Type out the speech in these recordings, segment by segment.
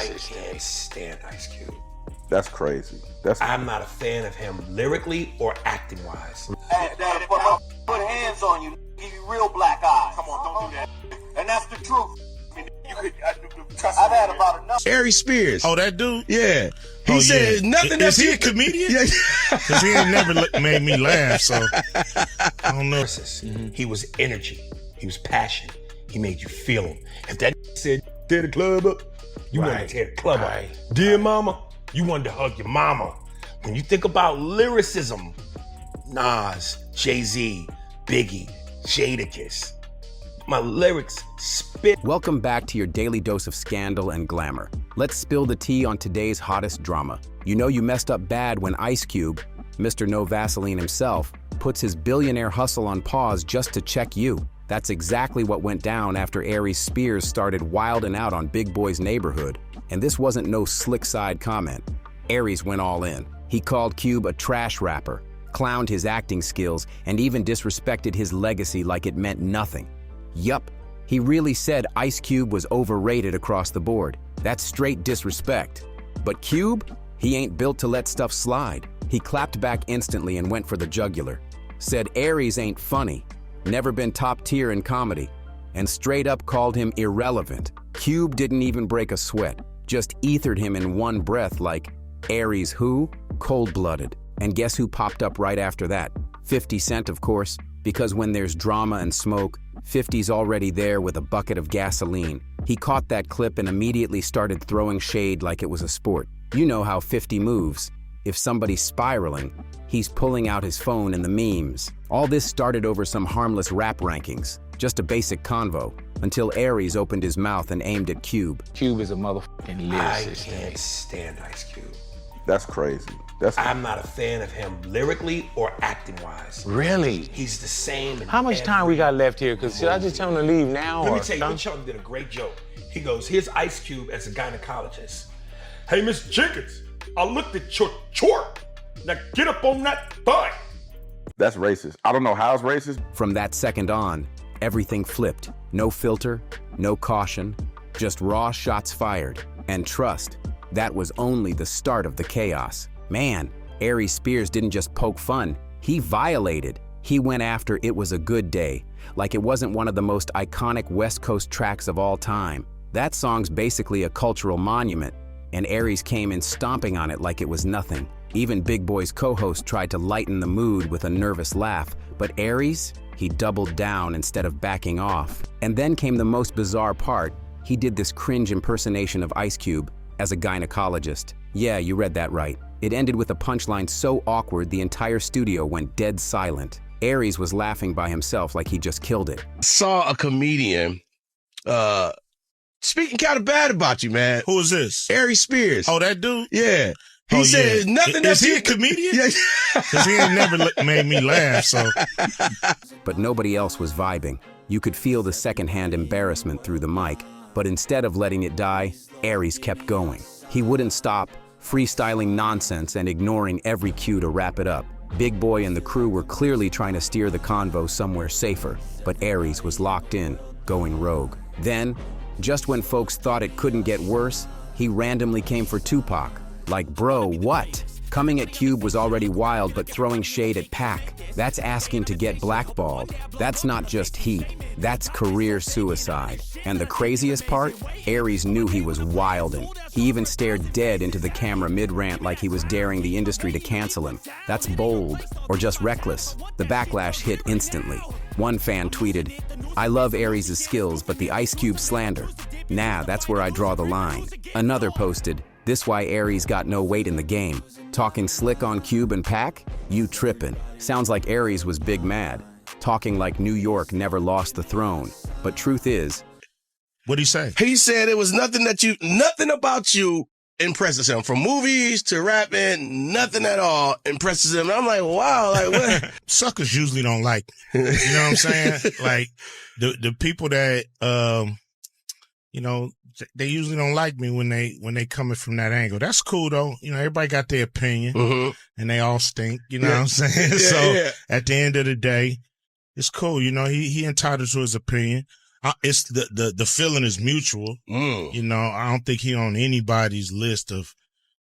can't stand Ice Cube. That's crazy. I'm not a fan of him lyrically or acting wise. Put hands on you, give you real black eyes. Come on, don't do that. And that's the truth. I mean, you could, I've had about enough. Aries Spears. Oh, that dude? Yeah. He said nothing. Is he a comedian? Yeah. Because he ain't never made me laugh, so I don't know. He was energy. He was passion. He made you feel him. If that said tear the club up, you wanted to tear the club up. Dear mama, you wanted to hug your mama. When you think about lyricism, Nas, Jay-Z, Biggie, Jadakiss, my lyrics spit. Welcome back to your daily dose of scandal and glamour. Let's spill the tea on today's hottest drama. You know you messed up bad when Ice Cube, Mr. No Vaseline himself, puts his billionaire hustle on pause just to check you. That's exactly what went down after Aries Spears started wilding out on Big Boy's neighborhood. And this wasn't no slick side comment. Aries went all in. He called Cube a trash rapper, clowned his acting skills, and even disrespected his legacy like it meant nothing. Yup, he really said Ice Cube was overrated across the board. That's straight disrespect. But Cube, he ain't built to let stuff slide. He clapped back instantly and went for the jugular. Said Aries ain't funny, never been top tier in comedy, and straight up called him irrelevant. Cube didn't even break a sweat, just ethered him in one breath like, Aries who? Cold-blooded. And guess who popped up right after that? 50 Cent, of course, because when there's drama and smoke, 50's already there with a bucket of gasoline. He caught that clip and immediately started throwing shade like it was a sport. You know how 50 moves. If somebody's spiraling, he's pulling out his phone and the memes. All this started over some harmless rap rankings, just a basic convo, until Aries opened his mouth and aimed at Cube. Cube is a motherfucking lyricist. I can't stand Ice Cube. That's crazy. I'm not a fan of him lyrically or acting wise. Really? He's the same. How much time we got left here? Because should I just tell him to leave now? Let me tell you, Big Sean did a great joke. He goes, here's Ice Cube as a gynecologist. Hey, Miss Jenkins, I looked at your chart. Now get up on that butt. That's racist. I don't know how it's racist. From that second on, everything flipped. No filter, no caution, just raw shots fired. And trust, that was only the start of the chaos. Man, Aries Spears didn't just poke fun, he violated. He went after It Was a Good Day, like it wasn't one of the most iconic West Coast tracks of all time. That song's basically a cultural monument, and Aries came in stomping on it like it was nothing. Even Big Boy's co-host tried to lighten the mood with a nervous laugh, but Aries, he doubled down instead of backing off. And then came the most bizarre part. He did this cringe impersonation of Ice Cube as a gynecologist. Yeah, you read that right. It ended with a punchline so awkward the entire studio went dead silent. Aries was laughing by himself like he just killed it. Saw a comedian speaking kind of bad about you, man. Who is this? Aries Spears. Oh, that dude? Yeah. He said nothing. Is he a comedian? Yeah. Because he ain't never made me laugh, so. But nobody else was vibing. You could feel the secondhand embarrassment through the mic, but instead of letting it die, Aries kept going. He wouldn't stop, freestyling nonsense and ignoring every cue to wrap it up. Big Boy and the crew were clearly trying to steer the convo somewhere safer, but Aries was locked in, going rogue. Then, just when folks thought it couldn't get worse, he randomly came for Tupac. Like, bro, what? Coming at Cube was already wild, but throwing shade at Pac, that's asking to get blackballed. That's not just heat, that's career suicide. And the craziest part? Aries knew he was wildin'. He even stared dead into the camera mid-rant like he was daring the industry to cancel him. That's bold, or just reckless. The backlash hit instantly. One fan tweeted, "I love Aries' skills, but the Ice Cube slander. Nah, that's where I draw the line." Another posted, "This why Aries got no weight in the game. Talking slick on Cube and Pac? You trippin'." Sounds like Aries was big mad. Talking like New York never lost the throne. But truth is... What'd he say? He said it was nothing about you impresses him. From movies to rapping, nothing at all impresses him. And I'm like, wow, like what? Suckers usually don't like me. You know what I'm saying? Like the people that, you know, they usually don't like me when they coming from that angle. That's cool though. You know, everybody got their opinion and they all stink. You know what I'm saying? At the end of the day, it's cool. You know, he entitled to his opinion. It's the feeling is mutual. You know, I don't think he on anybody's list of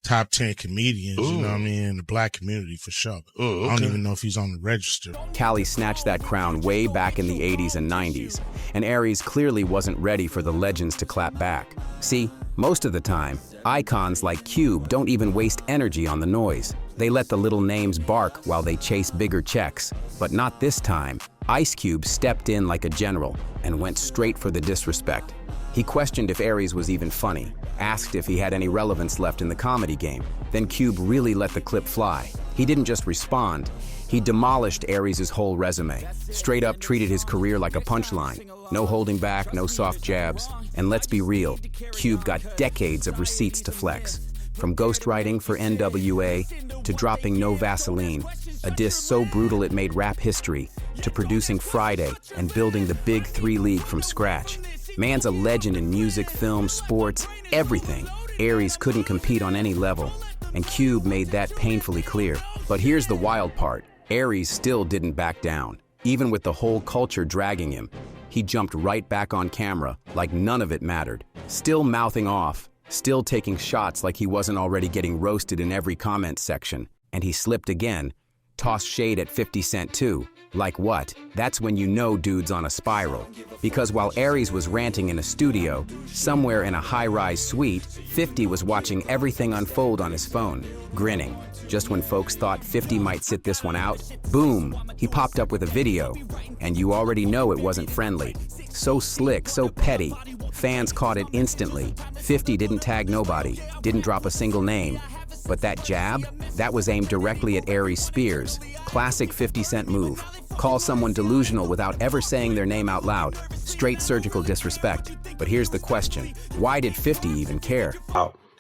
top 10 comedians, you know what I mean, in the black community for sure. I don't even know if he's on the register. Cali snatched that crown way back in the 80s and 90s, and Aries clearly wasn't ready for the legends to clap back. See, most of the time, icons like Cube don't even waste energy on the noise. They let the little names bark while they chase bigger checks. But not this time. Ice Cube stepped in like a general and went straight for the disrespect. He questioned if Aries was even funny, asked if he had any relevance left in the comedy game. Then Cube really let the clip fly. He didn't just respond, he demolished Aries' whole resume. Straight up treated his career like a punchline. No holding back, no soft jabs. And let's be real, Cube got decades of receipts to flex. From ghostwriting for NWA, to dropping No Vaseline, a diss so brutal it made rap history, to producing Friday and building the Big 3 League from scratch. Man's a legend in music, film, sports, everything. Aries couldn't compete on any level, and Cube made that painfully clear. But here's the wild part. Aries still didn't back down. Even with the whole culture dragging him, he jumped right back on camera like none of it mattered. Still mouthing off, still taking shots like he wasn't already getting roasted in every comment section. And he slipped again, tossed shade at 50 Cent too. Like what? That's when you know dude's on a spiral. Because while Aries was ranting in a studio, somewhere in a high-rise suite, 50 was watching everything unfold on his phone, grinning. Just when folks thought 50 might sit this one out, boom, he popped up with a video. And you already know it wasn't friendly. So slick, so petty. Fans caught it instantly. 50 didn't tag nobody, didn't drop a single name. But that jab, that was aimed directly at Aries Spears. Classic 50 Cent move. Call someone delusional without ever saying their name out loud. Straight surgical disrespect. But here's the question. Why did 50 even care?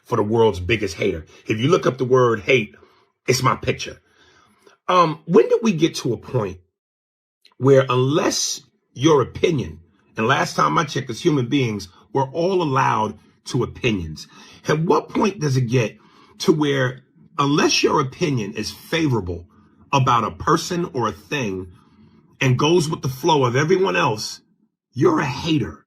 For the world's biggest hater. If you look up the word hate, it's my picture. When did we get to a point where unless your opinion, and last time I checked as human beings, we're all allowed to opinions. At what point does it get to where unless your opinion is favorable about a person or a thing and goes with the flow of everyone else, you're a hater?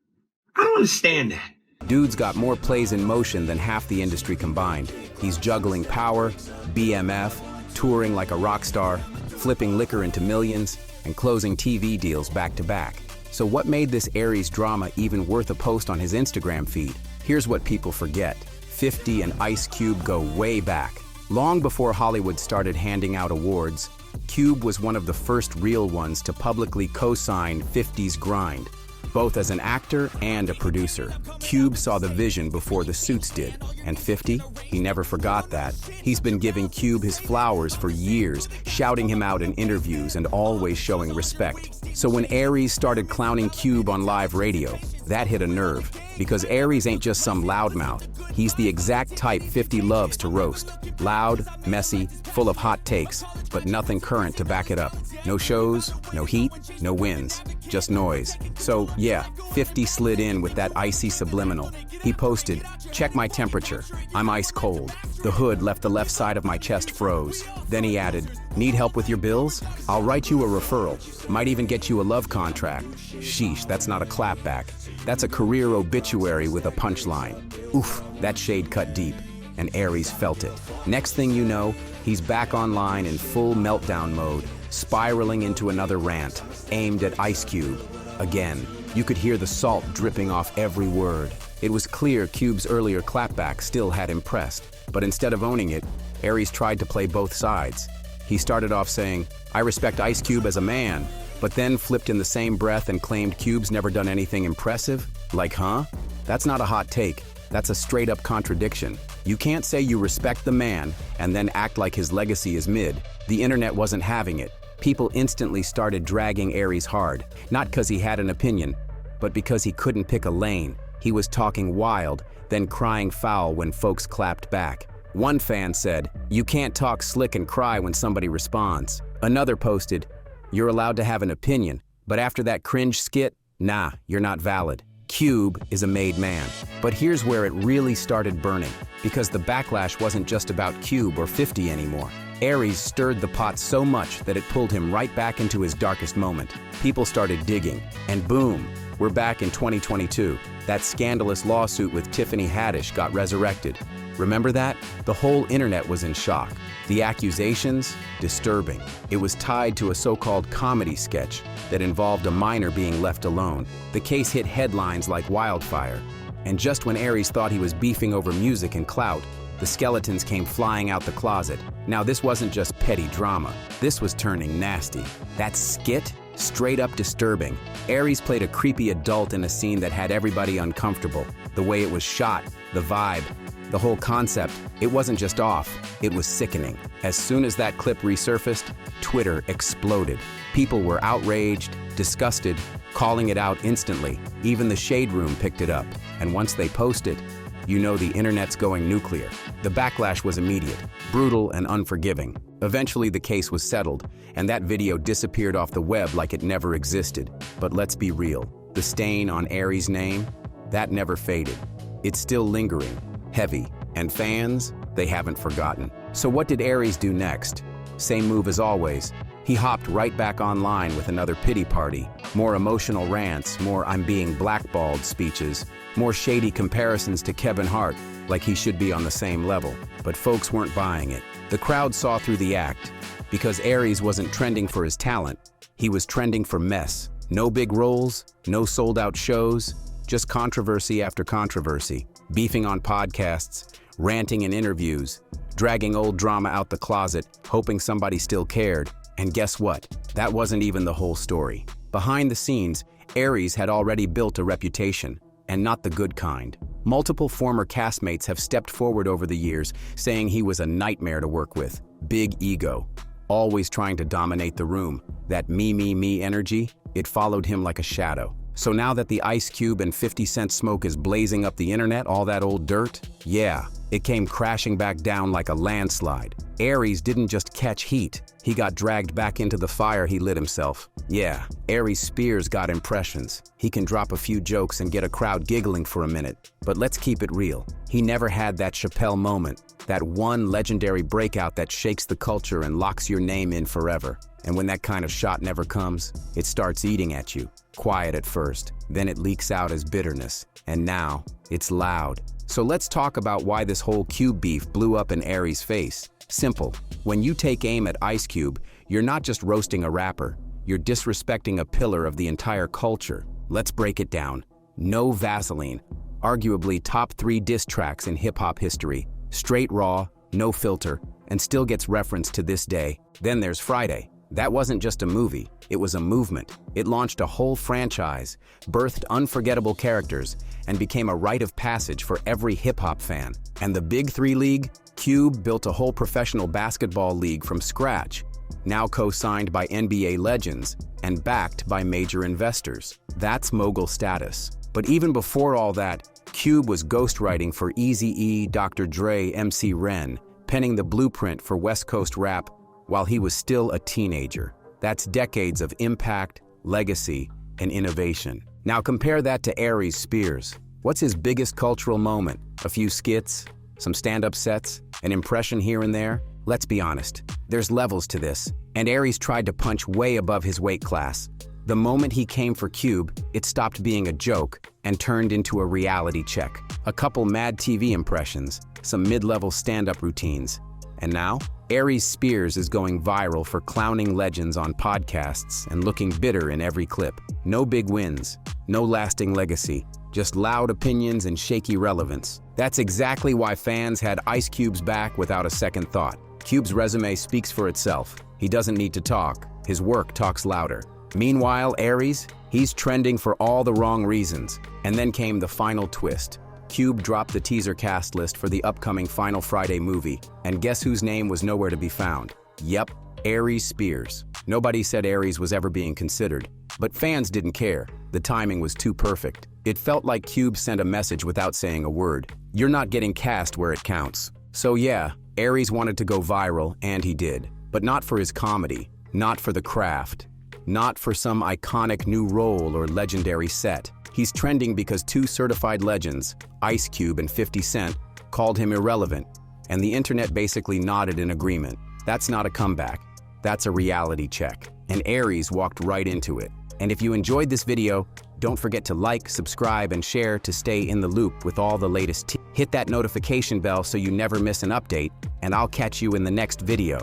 I don't understand that. Dude's got more plays in motion than half the industry combined. He's juggling power, BMF, touring like a rock star, flipping liquor into millions, and closing TV deals back to back. So what made this Aries drama even worth a post on his Instagram feed? Here's what people forget. 50 and Ice Cube go way back. Long before Hollywood started handing out awards, Cube was one of the first real ones to publicly co-sign 50's grind. Both as an actor and a producer, Cube saw the vision before the suits did. And 50? He never forgot that. He's been giving Cube his flowers for years, shouting him out in interviews and always showing respect. So when Aries started clowning Cube on live radio, that hit a nerve. Because Aries ain't just some loudmouth. He's the exact type 50 loves to roast. Loud, messy, full of hot takes, but nothing current to back it up. No shows, no heat, no wins, just noise. So yeah, 50 slid in with that icy subliminal. He posted, "Check my temperature, I'm ice cold." The hood left the left side of my chest froze. Then he added, "Need help with your bills? I'll write you a referral. Might even get you a love contract." Sheesh, that's not a clapback. That's a career obituary with a punchline. Oof, that shade cut deep, and Aries felt it. Next thing you know, he's back online in full meltdown mode, spiraling into another rant, aimed at Ice Cube. Again, you could hear the salt dripping off every word. It was clear Cube's earlier clapback still had impressed, but instead of owning it, Aries tried to play both sides. He started off saying, "I respect Ice Cube as a man," but then flipped in the same breath and claimed Cube's never done anything impressive? Like, huh? That's not a hot take. That's a straight-up contradiction. You can't say you respect the man and then act like his legacy is mid. The internet wasn't having it. People instantly started dragging Aries hard, not because he had an opinion, but because he couldn't pick a lane. He was talking wild, then crying foul when folks clapped back. One fan said, "You can't talk slick and cry when somebody responds." Another posted, "You're allowed to have an opinion, but after that cringe skit, nah, you're not valid." Cube is a made man. But here's where it really started burning, because the backlash wasn't just about Cube or 50 anymore. Aries stirred the pot so much that it pulled him right back into his darkest moment. People started digging, and boom, We're back in 2022. That scandalous lawsuit with Tiffany Haddish got resurrected. Remember that? The whole internet was in shock. The accusations? Disturbing. It was tied to a so-called comedy sketch that involved a minor being left alone. The case hit headlines like wildfire. And just when Aries thought he was beefing over music and clout, the skeletons came flying out the closet. Now this wasn't just petty drama. This was turning nasty. That skit? Straight up disturbing. Aries played a creepy adult in a scene that had everybody uncomfortable. The way it was shot, the vibe, the whole concept, it wasn't just off, it was sickening. As soon as that clip resurfaced, Twitter exploded. People were outraged, disgusted, calling it out instantly. Even the Shade Room picked it up. And once they posted, you know the internet's going nuclear. The backlash was immediate, brutal and unforgiving. Eventually the case was settled, and that video disappeared off the web like it never existed. But let's be real, the stain on Aries' name, that never faded. It's still lingering, heavy, and fans, they haven't forgotten. So what did Aries do next? Same move as always. He hopped right back online with another pity party. More emotional rants, more "I'm being blackballed" speeches, more shady comparisons to Kevin Hart, like he should be on the same level. But folks weren't buying it. The crowd saw through the act. Because Aries wasn't trending for his talent, he was trending for mess. No big roles, no sold-out shows, just controversy after controversy. Beefing on podcasts, ranting in interviews, dragging old drama out the closet, hoping somebody still cared. And guess what? That wasn't even the whole story. Behind the scenes, Aries had already built a reputation, and not the good kind. Multiple former castmates have stepped forward over the years, saying he was a nightmare to work with. Big ego, always trying to dominate the room. That me energy, it followed him like a shadow. So now that the Ice Cube and 50 Cent smoke is blazing up the internet, all that old dirt, yeah, it came crashing back down like a landslide. Aries didn't just catch heat, he got dragged back into the fire he lit himself. Yeah, Aries Spears got impressions. He can drop a few jokes and get a crowd giggling for a minute. But let's keep it real. He never had that Chappelle moment, that one legendary breakout that shakes the culture and locks your name in forever. And when that kind of shot never comes, it starts eating at you. Quiet at first, then it leaks out as bitterness. And now, it's loud. So let's talk about why this whole Cube beef blew up in Aries' face. Simple. When you take aim at Ice Cube, you're not just roasting a rapper, you're disrespecting a pillar of the entire culture. Let's break it down. No Vaseline, arguably top 3 diss tracks in hip-hop history. Straight raw, no filter, and still gets referenced to this day. Then there's Friday. That wasn't just a movie, it was a movement. It launched a whole franchise, birthed unforgettable characters, and became a rite of passage for every hip-hop fan. And the Big 3 League? Cube built a whole professional basketball league from scratch, now co-signed by NBA legends and backed by major investors. That's mogul status. But even before all that, Cube was ghostwriting for Eazy-E, Dr. Dre, MC Ren, penning the blueprint for West Coast rap while he was still a teenager. That's decades of impact, legacy, and innovation. Now compare that to Aries Spears. What's his biggest cultural moment? A few skits? Some stand-up sets? An impression here and there? Let's be honest, there's levels to this, and Aries tried to punch way above his weight class. The moment he came for Cube, it stopped being a joke and turned into a reality check. A couple Mad TV impressions, some mid-level stand-up routines. And now, Aries Spears is going viral for clowning legends on podcasts and looking bitter in every clip. No big wins, no lasting legacy, just loud opinions and shaky relevance. That's exactly why fans had Ice Cube's back without a second thought. Cube's resume speaks for itself. He doesn't need to talk. His work talks louder. Meanwhile, Aries, he's trending for all the wrong reasons. And then came the final twist. Cube dropped the teaser cast list for the upcoming Final Friday movie, and guess whose name was nowhere to be found? Yep, Aries Spears. Nobody said Aries was ever being considered, but fans didn't care. The timing was too perfect. It felt like Cube sent a message without saying a word. You're not getting cast where it counts. So yeah, Aries wanted to go viral, and he did. But not for his comedy, not for the craft, not for some iconic new role or legendary set. He's trending because 2 certified legends, Ice Cube and 50 Cent, called him irrelevant, and the internet basically nodded in agreement. That's not a comeback, that's a reality check. And Aries walked right into it. And if you enjoyed this video, don't Don't forget to like, subscribe, and share to stay in the loop with all the latest tea. Hit that notification bell so you never miss an update, and I'll catch you in the next video.